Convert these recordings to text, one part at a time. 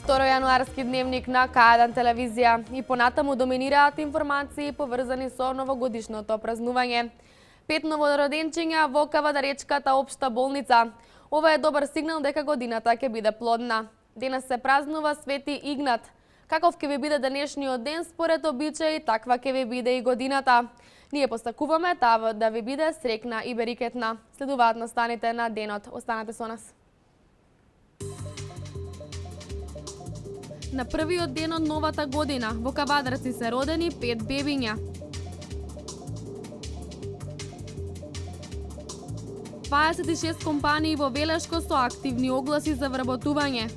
Второјануарски дневник на К1 телевизија и понатаму доминираат информации поврзани со новогодишното празнување. 5 новороденчиња во Кавадаречката општа болница. Ова е добар сигнал дека годината ќе биде плодна. Денес се празнува Свети Игнат. Каков ќе ви биде денешниот ден според обичаи, таква ќе ви биде и годината. Ние постакуваме таа да ви биде срекна и берикетна. Следуваат настаните на денот. Останете со нас. На првиот ден од новата година во Кавадарци се родени 5 бебиња. Дваесет и 6 компании во Велешко со активни огласи за вработување.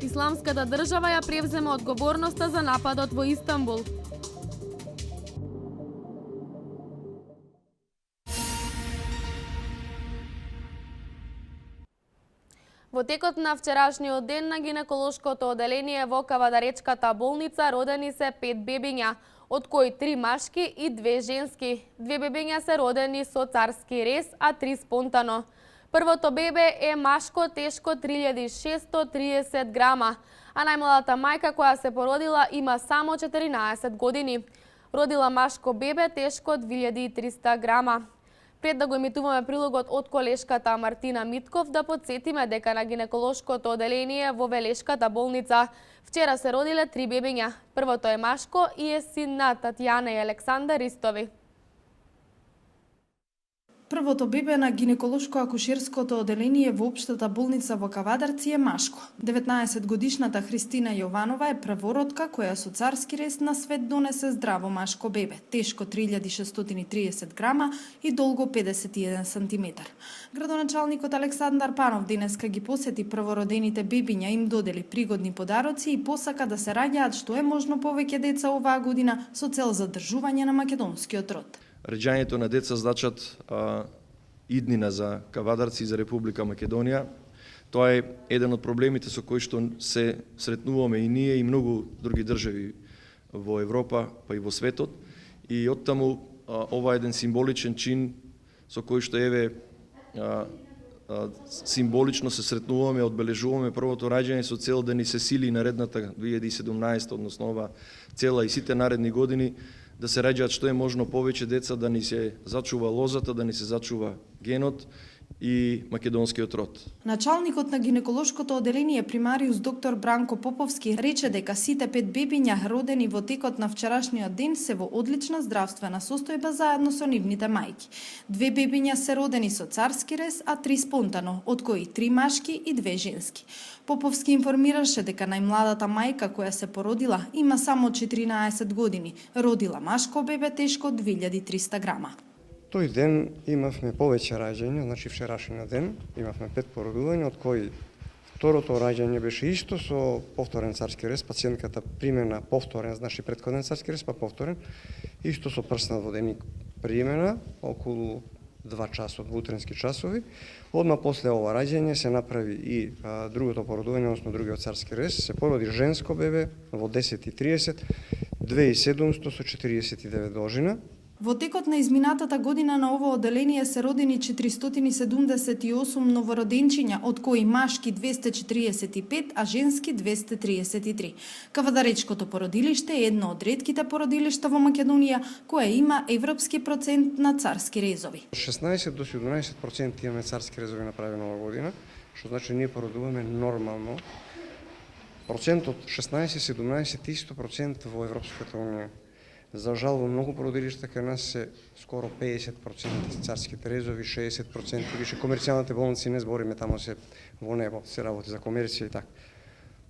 Исламската држава ја превзема одговорноста за нападот во Истанбул. Во текот на вчерашниот ден на гинеколошкото оделение во Кавадаречката болница родени се 5 бебиња, од кои 3 машки и 2 женски. 2 бебиња се родени со царски рез, а 3 спонтано. Првото бебе е машко, тешко 3630 грама, а најмладата мајка која се породила има само 14 години. Родила машко бебе тешко 2300 грама. Пред да го емитуваме прилогот од колешката Мартина Митков, да подсетиме дека на гинеколошкото оделение во Велешката болница вчера се родиле 3 бебиња. Првото е машко и е син на Татјана и Александар Истови. Првото бебе на гинеколошко-акушерското оделение во општата болница во Кавадарци е машко. 19-годишната Христина Јованова е првородка која со царски рез на свет донесе здраво машко бебе, тешко 3630 грама и долго 51 сантиметар. Градоначалникот Александар Панов денеска ги посети првородените бебиња, им додели пригодни подароци и посака да се раѓаат што е можно повеќе деца оваа година со цел задржување на македонскиот род. Раѓањето на деца значат иднина за Кавадарци и за Република Македонија. Тоа е еден од проблемите со кои што се сретнуваме и ние и многу други држави во Европа, па и во светот. И оттаму ова е еден символичен чин со кој што символично се сретнуваме, одбележуваме првото раѓање со цел да ни се сили наредната 2017, односно ова цела и сите наредни години, да се раѓаат што е можно повеќе деца, да ни се зачува лозата, да ни се зачува генот и македонскиот род. Началникот на гинеколошкото оделение примариус доктор Бранко Поповски рече дека сите 5 бебиња родени во текот на вчерашниот ден се во одлична здравствена состојба заедно со нивните мајки. 2 бебиња се родени со царски рез, а 3 спонтано, од кои 3 машки и 2 женски. Поповски информираше дека најмладата мајка која се породила има само 14 години, родила машко бебе тешко 2300 грама. Тој ден имавме повеќе раѓања, значи вчерашниот ден имавме 5 породувања, од кои второто раѓање беше исто со повторен царски рез, пациентката примена повторен, значи претходен царски рез, па повторен, исто со прснат воденик примена, околу 2 часот, утренски часови. Одма после ова раѓање се направи и другото породување, односно другиот царски рез, се породи женско бебе во 10:30, 2700 со 49 дожина. Во текот на изминатата година на ово оделение се родени 478 новороденчиња, од кои машки 245, а женски 233. Кавадаречкото породилиште е едно од ретките породилишта во Македонија кое има европски процент на царски резови. 16 до 17% имаме царски резови направени оваа година, што значи ние породуваме нормално. Процентот 16-17 исто процент во Европската унија. За жал, во многу породилишта кај нас се скоро 50% царските резови, 60% више комерцијалните болници, не збориме, тамо се во небо, се работи за комерција и така.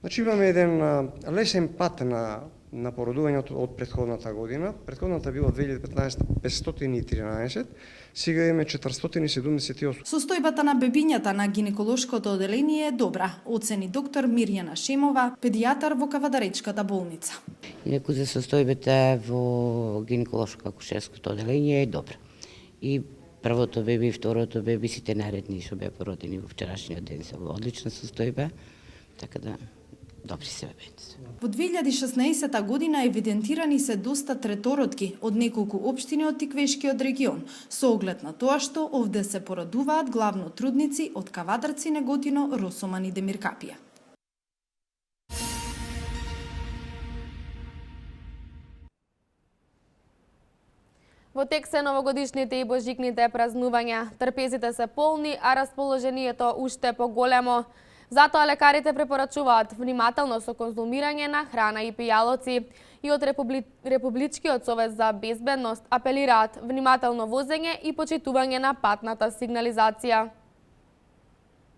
Значи имаме еден лесен пат на на породувањето од претходната година. Претходната била 2015 513, сега имаме 478. Состојбата на бебињата на гинеколошкото оделение е добра, оцени доктор Мирјана Шемова, педијатар во Кавадаречката болница. Инаку за состојбата во гинеколошко-акушерското оделение е добра. И првото беби и второто беби, сите наредни што беа породени во вчерашниот ден се во одлична состојба, така да добри се бебенци. Во 2016 година евидентирани се доста третородки од неколку општини од Тиквешкиот регион, со оглед на тоа што овде се породуваат главно трудници од Кавадарци, Неготино, Росоман и Демиркапија. Во тек се новогодишните и божикните празнувања. Трпезите се полни, а расположението уште поголемо. Затоа лекарите препорачуваат внимателно со конзумирање на храна и пијалоци и од Републичкиот совет за безбедност апелираат внимателно возење и почитување на патната сигнализација.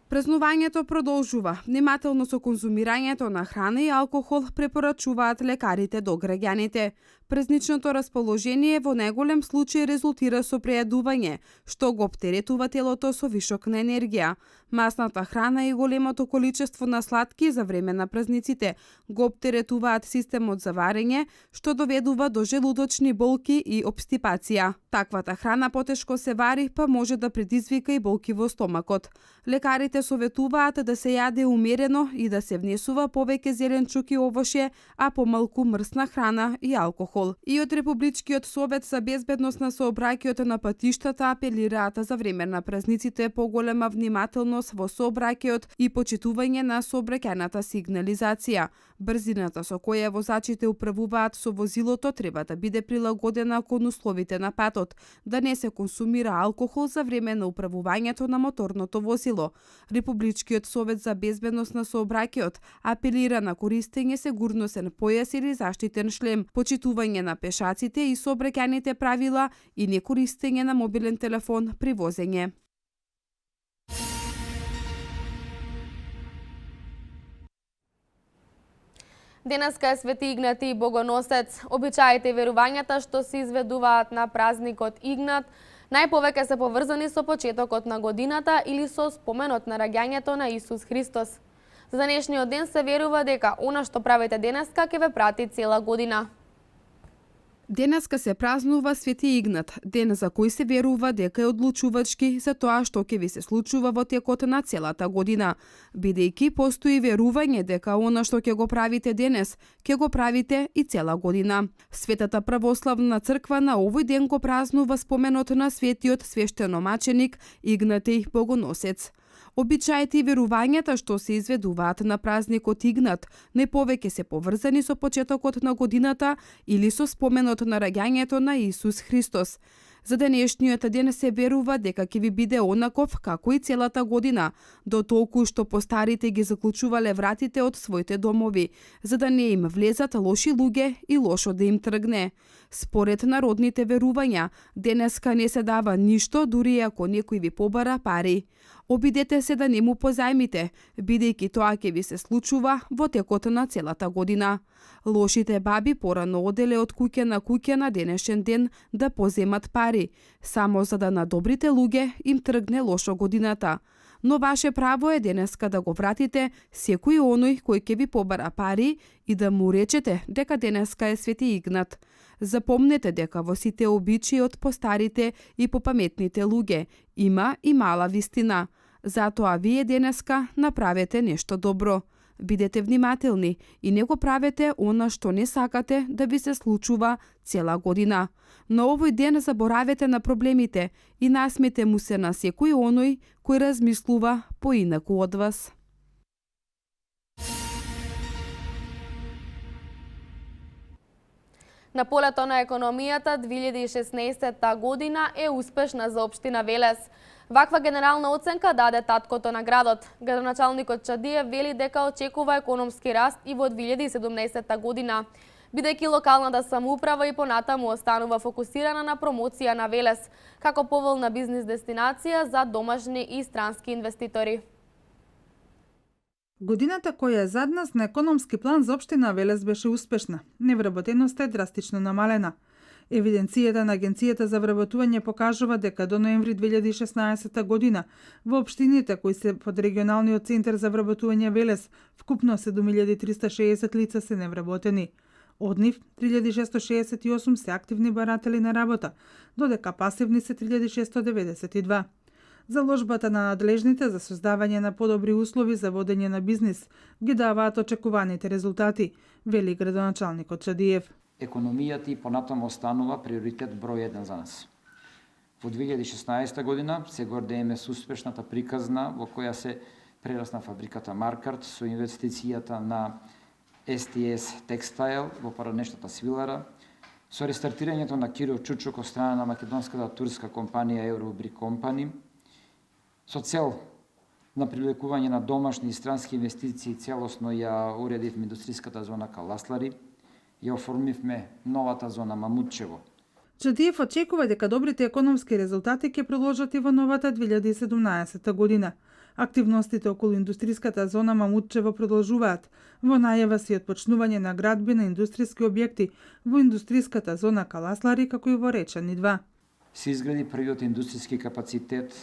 Празнувањето продолжува. Внимателно со конзумирањето на храна и алкохол препорачуваат лекарите до граѓаните. Празничното расположение во најголем случај резултира со прејадување, што го оптеретува телото со вишок на енергија. Масната храна и големото количество на сладки за време на празниците го оптеретуваат системот за варење, што доведува до желудочни болки и обстипација. Таквата храна потешко се вари, па може да предизвика и болки во стомакот. Лекарите советуваат да се јаде умерено и да се внесува повеќе зеленчук и овошје, а помалку мрсна храна и алкохол. И од Републичкиот совет за безбедност на сообраќајот на патиштата апелираат за време на празниците поголема внимателност во сообраќајот и почитување на сообраќајната сигнализација. Брзината со која возачите управуваат со возилото треба да биде прилагодена кон условите на патот, да не се консумира алкохол за време на управувањето на моторното возило. Републичкиот совет за безбедност на сообраќајот апелира на користење сигурносен појас или заштитен шлем, почитување на пешаците и сообраќајните правила и не користење на мобилен телефон при возење. Денеска е Свети Игнат и Богоносец. Обичаите и верувањата што се изведуваат на празникот Игнат најповеќе се поврзани со почетокот на годината или со споменот на раѓањето на Исус Христос. За денешниот ден се верува дека она што правите денеска ќе ве прати цела година. Денеска се празнува Свети Игнат, ден за кој се верува дека е одлучувачки за тоа што ќе ви се случува во текот на целата година, бидејќи постои верување дека она што ќе го правите денес, ќе го правите и цела година. Светата православна црква на овој ден го празнува споменот на светиот свештеномаченик Игнатеј Богоносец. Обичаите и верувањата што се изведуваат на празникот Игнат не повеќе се поврзани со почетокот на годината или со споменот на раѓањето на Исус Христос. За денешниот ден се верува дека ќе ви биде онаков како и целата година, до толку што постарите ги заклучувале вратите од своите домови, за да не им влезат лоши луѓе и лошо да им тргне. Според народните верувања, денеска не се дава ништо, дури ако некој ви побара пари. Обидете се да не му позајмите, бидејќи тоа ќе ви се случува во текот на целата година. Лошите баби порано оделе од куќе на денешен ден да поземат пари, само за да на добрите луѓе им тргне лошо годината. Но ваше право е денеска да го вратите секој оној кој ќе ви побара пари и да му речете дека денеска е Свети Игнат. Запомнете дека во сите обичаи од постарите и попаметните луѓе има и мала вистина. Затоа вие денеска направете нешто добро. Бидете внимателни и не го правете она што не сакате да ви се случува цела година. На овој ден заборавете на проблемите и насмете му се на секој оној кој размислува поинаку од вас. На полето на економијата 2016 година е успешна за општина Велес. Ваква генерална оценка даде таткото на градот. Градоначалникот Чадиев вели дека очекува економски раст и во 2017 година, бидејќи локалната самоуправа и понатаму останува фокусирана на промоција на Велес, како поволна бизнис дестинација за домашни и странски инвеститори. Годината која е зад нас на економски план за општина Велес беше успешна. Невработеноста е драстично намалена. Евиденцијата на Агенцијата за вработување покажува дека до ноември 2016 година во општините кои се под регионалниот центар за вработување Велес вкупно 7360 лица се невработени. Од нив 3668 се активни баратели на работа, додека пасивни се 3692. Заложбата на надлежните за создавање на подобри услови за водење на бизнис ги даваат очекуваните резултати, вели градоначалникот Чадиев. Економијата и понатаму останува приоритет број 1 за нас. Во 2016 година се гордееме со успешната приказна во која се прерасна фабриката Маркарт со инвестицијата на STS Textile во поранешната Свилара, со рестартирањето на Киро Чучук од страна на македонската турска компанија Eurobri Company, со цел на привлекување на домашни и странски инвестиции целосно ја уредивме индустријската зона Каласлари, ја оформивме новата зона Мамутчево. Чадиев очекува дека добрите економски резултати ќе продолжат и во новата 2017 година. Активностите околу индустријската зона Мамутчево продолжуваат. Во најава се отпочнување на градби на индустријски објекти во индустријската зона Каласлари, како и во Речани 2. Се изгради првиот индустријски капацитет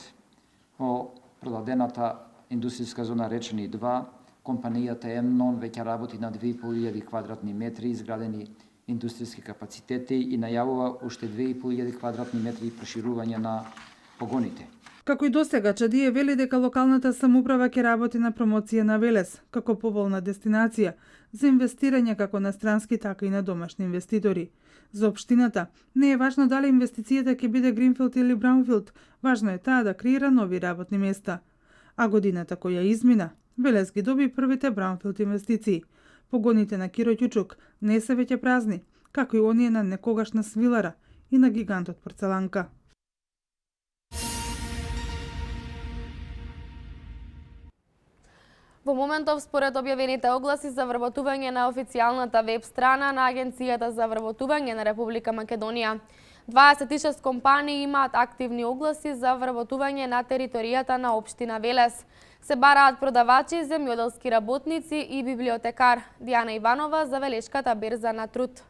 во продадената индустријска зона Речани 2. Компанијата Емнон веќе работи на 2500 квадратни метри изградени индустријски капацитети и најавува уште 2500 квадратни метри проширување на погоните. Како и досега, Чадиев вели дека локалната самоуправа ќе работи на промоција на Велес како поволна дестинација за инвестирање како на странски, така и на домашни инвеститори. За општината не е важно дали инвестицијата ќе биде гринфилд или браунфилд, важно е таа да креира нови работни места. А годината која измина, Велес ги доби првите браунфилд инвестиции. Погоните на Киро Ќучук не се веќе празни, како и оние на некогашна Свилара и на гигантот Порцеланка. Во моментов, според објавените огласи за вработување на официјалната веб страна на Агенцијата за вработување на Република Македонија, 26 компании имаат активни огласи за вработување на територијата на општина Велес. Се бараат продавачи, земјоделски работници и библиотекар. Дијана Иванова за Велешката берза на труд.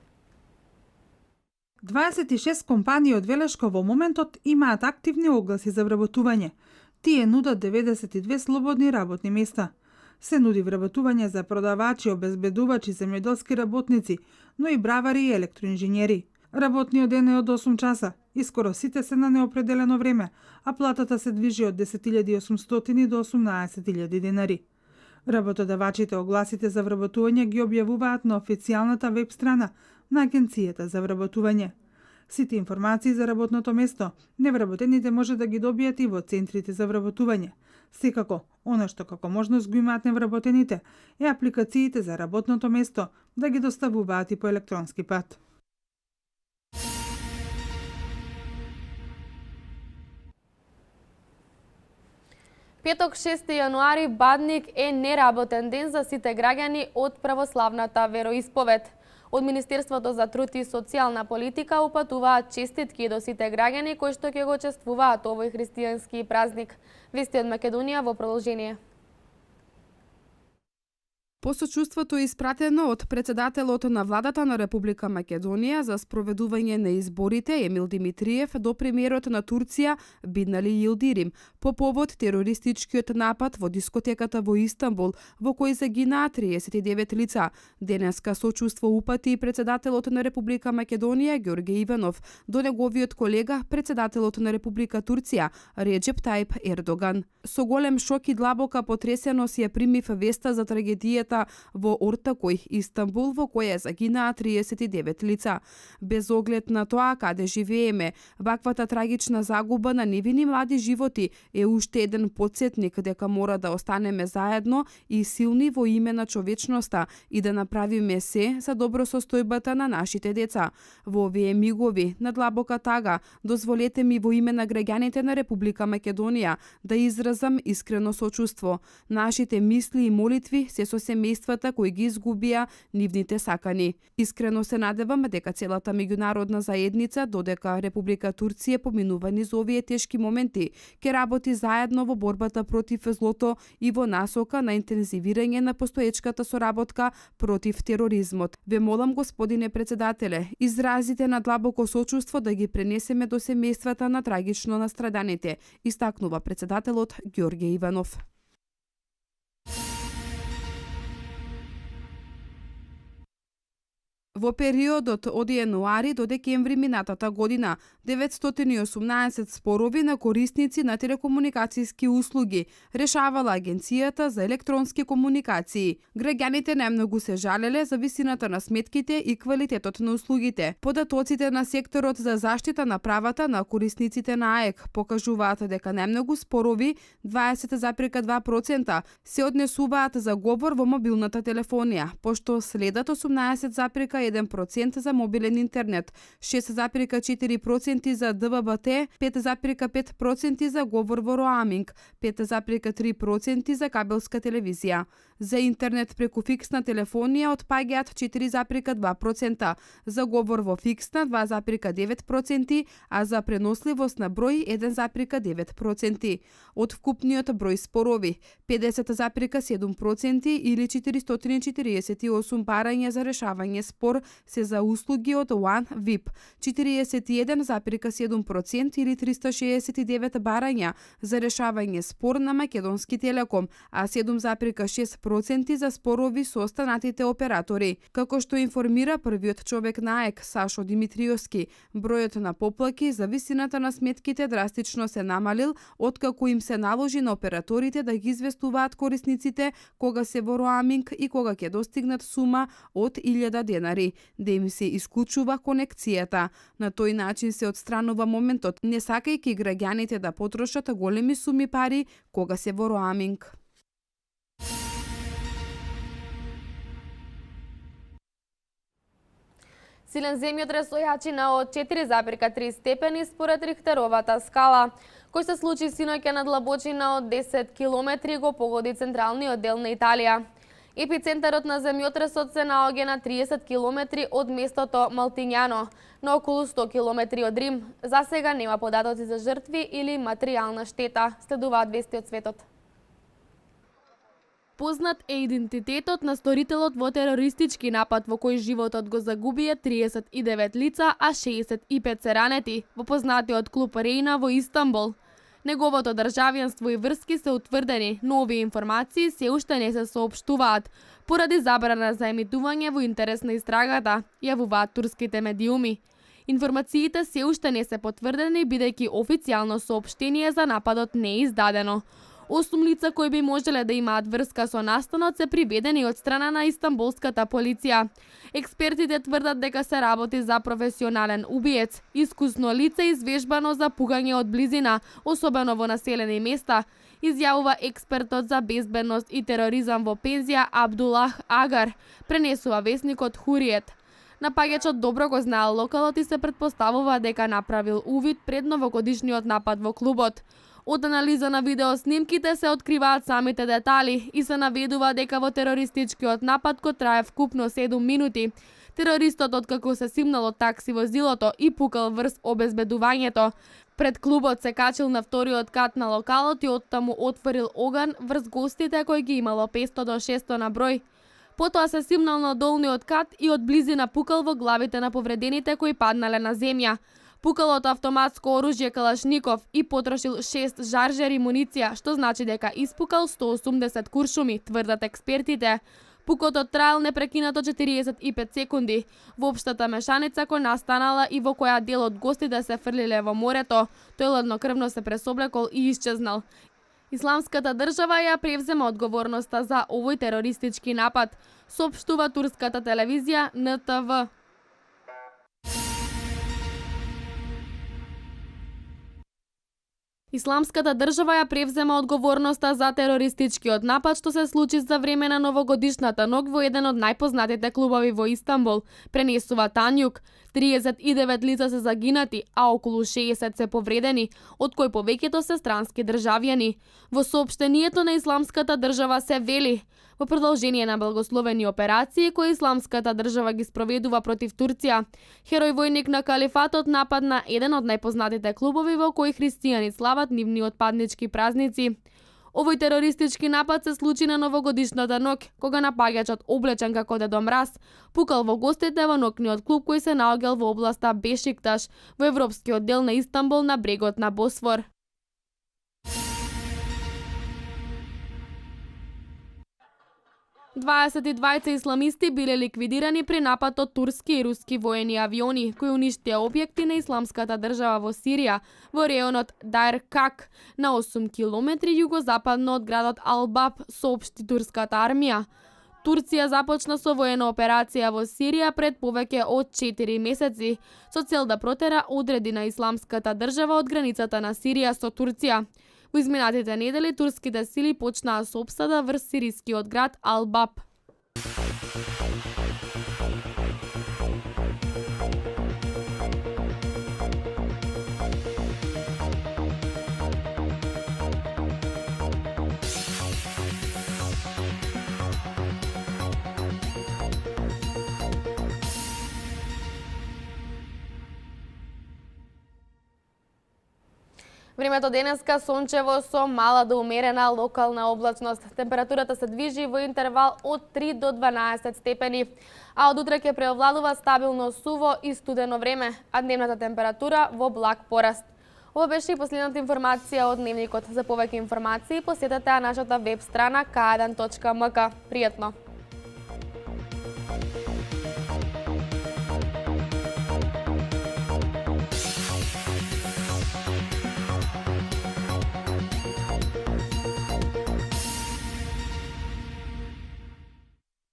26 компании од Велешко во моментот имаат активни огласи за вработување. Тие нудат 92 слободни работни места. Се нуди вработување за продавачи, обезбедувачи, земјоделски работници, но и бравари и електроинженери. Работниот ден е од 8 часа и скоро сите се на неопределено време, а платата се движи од 10.800 до 18.000 денари. Работодавачите огласите за вработување ги објавуваат на официјалната веб страна на Агенцијата за вработување. Сите информации за работното место невработените може да ги добијат и во центрите за вработување. Секако, она што како можност го имаат невработените е апликациите за работното место да ги доставуваат и по електронски пат. Петок 6 јануари Бадник е неработен ден за сите граѓани од православната вероисповед. Од Министерството за труд и социјална политика упатуваат честитки до сите граѓани кои што ќе го чествуваат овој христијански празник. Вести од Македонија во продолжение. Посочувството е испратено од председателот на владата на Република Македонија за спроведување на изборите Емил Димитриев до премиерот на Турција Бинали Йилдирим по повод терористичкиот напад во дискотеката во Истанбул во кој загинаа 39 лица. Денеска сочувство упати и председателот на Република Македонија Ѓорѓе Иванов до неговиот колега председателот на Република Турција Реджеп Тајип Ердоган. Со голем шок и длабока потресеност ја примив веста за трагедијата во Ортакој, Истанбул, во која загинаа 39 лица. Без оглед на тоа каде живееме, ваквата трагична загуба на невини млади животи е уште еден потсетник дека мора да останеме заедно и силни во име на човечноста и да направиме се за добро состојбата на нашите деца. Во овие мигови на длабока тага, дозволете ми во име на граѓаните на Република Македонија да изразам искрено сочувство. Нашите мисли и молитви се со семејствата кои ги изгубија нивните сакани. Искрено се надевам дека целата меѓународна заедница, додека Република Турција поминува низ овие тешки моменти, ќе работи заедно во борбата против злото и во насока на интензивирање на постоечката соработка против тероризмот. Ве молам, господине председателе, изразите на длабоко сочувство да ги пренесеме до семејствата на трагично настраданите, истакнува председателот Ѓорѓе Иванов. Во периодот од јануари до декември минатата година, 918 спорови на корисници на телекомуникацијски услуги решавала Агенцијата за електронски комуникации. Граѓаните најмногу се жалеле за висината на сметките и квалитетот на услугите. Податоците на секторот за заштита на правата на корисниците на АЕК покажуваат дека најмногу спорови, 20,2%, се однесуваат за говор во мобилната телефонија, пошто следат 18,1% за мобилен интернет, 6,4% за ДВБ-Т, 5,5% за говор во роаминг, 5,3% за кабелска телевизија. За интернет преку фиксна телефонија отпаѓаат 4,2%, за говор во фиксна 2,9%, а за преносливост на број 1,9%. Од вкупниот број спорови, 50,7% или 448 барања за решавање спор се за услуги од One VIP, 41,7% или 369 барања за решавање спор на Македонски Телеком, а 7,6% за спорови со останатите оператори. Како што информира првиот човек на АЕК, Сашо Димитриевски, бројот на поплаки за висината на сметките драстично се намалил откако им се наложи на операторите да ги известуваат корисниците кога се во роаминг и кога ќе достигнат сума од 1000 денари, да им се исклучува конекцијата. На тој начин се отстранува моментот, не сакајќи граѓаните да потрошат големи суми пари кога се во роаминг. Силен земјотрес со јачина од 4,3 степени според Рихтеровата скала, кој се случи синоќа на длабочина од 10 километри го погоди централниот дел на Италија. Епицентарот на земјотресот се наоѓа на 30 километри од местото Малтињано, на околу 100 километри од Рим. За сега нема податоци за жртви или материјална штета, следуваат вести од светот. Познат е идентитетот на сторителот во терористички напад во кој животот го загубија 39 лица, а 65 се ранети во познатиот клуб Рейна во Истанбул. Неговото државјанство и врски се утврдени, но овие информации се уште не се соопштуваат, поради забрана за емитување во интерес на истрагата, јавуваат турските медиуми. Информациите се уште не се потврдени, бидејќи официјално соопштение за нападот не е издадено. 8 лица кои би можеле да имаат врска со настанот се приведени од страна на истанбулската полиција. Експертите тврдат дека се работи за професионален убиец, искусно лице извежбано за пугање од близина, особено во населени места, изјавува експертот за безбедност и тероризам во пензија Абдулах Агар, пренесува весникот Хуриет. Напаѓачот добро го знаел локалот и се претпоставува дека направил увид пред новогодишниот напад во клубот. Од анализа на видеоснимките се откриваат самите детали и се наведува дека во терористичкиот напад кој трае вкупно 7 минути. Терористот откако се симнал од такси возилото и пукал врз обезбедувањето. Пред клубот се качил на вториот кат на локалот и оттаму отворил оган врз гостите кои ги имало 500 до 600 на број. Потоа се симнал на долниот кат и од близина пукал во главите на повредените кои паднале на земја. Пукал од автоматско оружје Калашников и потрошил 6 жаржери муниција, што значи дека испукал 180 куршуми, тврдат експертите. Пукотот траел непрекинато 45 секунди. Во општата мешаница која настанала и во која дел од гостите се фрлиле во морето, тој ладнокрвно се пресоблекол и исчезнал. Исламската држава ја превзема одговорноста за овој терористички напад, соопштува турската телевизија НТВ. Исламската држава ја превзема одговорноста за терористичкиот напад што се случи за време на новогодишната ног во еден од најпознатите клубови во Истанбул, пренесува Танјук. 39 лица се загинати, а околу 60 се повредени, од кои повеќето се странски државјани. Во соопштението на Исламската држава се вели: во продолжение на благословени операции кои Исламската држава ги спроведува против Турција, херој војник на калифатот нападна еден од најпознатите клубови во кои христијани слават нивниот паднички празници. Овој терористички напад се случи на новогодишната ног, кога напаѓачот облечен како Дедо Мраз пукал во гостите во нокниот клуб кој се наоѓал во областа Бешикташ, во европскиот дел на Истанбул на брегот на Босфор. Дваесет исламисти биле ликвидирани при напад од турски и руски воени авиони, кои уништија објекти на Исламската држава во Сирија, во реонот Даир Как, на 8 километри југозападно од градот Албаб, соопшти турската армија. Турција започна со воена операција во Сирија пред повеќе од 4 месеци, со цел да протера одреди на Исламската држава од границата на Сирија со Турција. Во изминатите недели турските сили почнаа со опсада врз сирискиот град Албаб. Времето денеска сончево со мала до умерена локална облачност. Температурата се движи во интервал од 3 до 12 степени, а од утре ќе преовладува стабилно суво и студено време, а дневната температура во благ пораст. Ова беше и последната информација од Дневникот. За повеќе информации посетете нашата веб страна k1.mk. Пријатно!